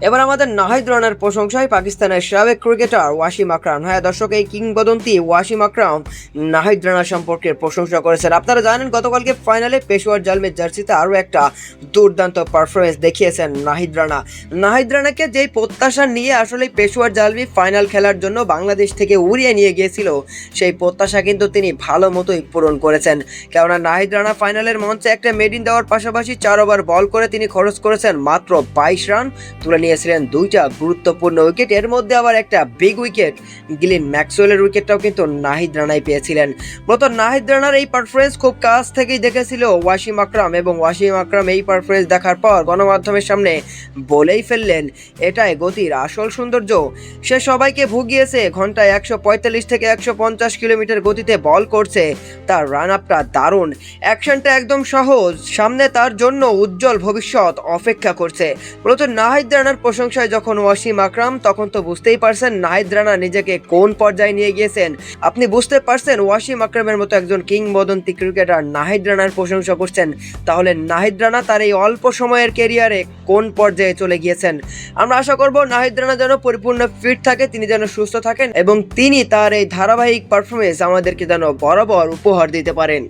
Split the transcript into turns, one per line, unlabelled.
এবার আমাদের নাহিদ রানার প্রশংসায় পাকিস্তানের সাবেক ক্রিকেটার ওয়াসিম আকরাম। হ্যাঁ দর্শক, এই কিংবদন্তি ওয়াসিম আকরাম নাহিদ রানা সম্পর্কে প্রশংসা করেছেন। আপনারা জানেন গতকালকে ফাইনালে পেশোয়ার জালমির জার্সিতে আরও একটা দুর্দান্ত পারফরমেন্স দেখিয়েছেন নাহিদ রানা। নাহিদ রানাকে যেই প্রত্যাশা নিয়ে আসলে পেশোয়ার জালমি ফাইনাল খেলার জন্য বাংলাদেশ থেকে উড়িয়ে নিয়ে গিয়েছিল, সেই প্রত্যাশা কিন্তু তিনি ভালো মতোই পূরণ করেছেন। কেননা নাহিদ রানা ফাইনালের মঞ্চে একটা মেডিন দেওয়ার পাশাপাশি 4 ওভার বল করে তিনি খরচ করেছেন মাত্র 22 রান, তুলে নিয়েছিলেন দুইটা গুরুত্বপূর্ণ উইকেট। এর মধ্যে আবার একটা বিগ উইকেট, গ্লিন ম্যাক্সওয়েলের উইকেটটাও কিন্তু নাহিদ রানাই পেয়েছিলেন। মূলত নাহিদ রানার এই পারফরমেন্স খুব কাছ থেকেই দেখেছিল ওয়াসিম আকরাম, এবং ওয়াসিম আকরাম এই পারফরমেন্স দেখার পর গণমাধ্যমের সামনে বলেই ফেললেন এটাই গতির আসল সৌন্দর্য। সে সবাইকে ভুগিয়েছে, ঘন্টায় 145 থেকে 150 কিলোমিটার গতিতে বল করছে, তার রান আপটা দারুণ, অ্যাকশনটা একদম সহজ, সামনে তার জন্য উজ্জ্বল ভবিষ্যৎ অপেক্ষা করছে। মূলত নাহিদ রানার প্রশংসায় যখন ওয়াসিম আকরাম, তখন তো বুঝতেই পারছেন নাহিদ রানা নিজেকে কোন পর্যায়ে নিয়ে গিয়েছেন। আপনি বুঝতে পারছেন ওয়াসিম আকরামের মতো একজন কিংবদন্তি ক্রিকেটার নাহিদ রানার প্রশংসা করছেন, তাহলে নাহিদ রানা তার এই অল্প সময়ের ক্যারিয়ারে কোন পর্যায়ে চলে গিয়েছেন। আমরা আশা করব নাহিদ রানা যেন পরিপূর্ণ ফিট থাকে, তিনি যেন সুস্থ থাকেন, এবং তিনি তার এই ধারাবাহিক পারফরমেন্স আমাদেরকে যেন বরাবর উপহার দিতে পারেন।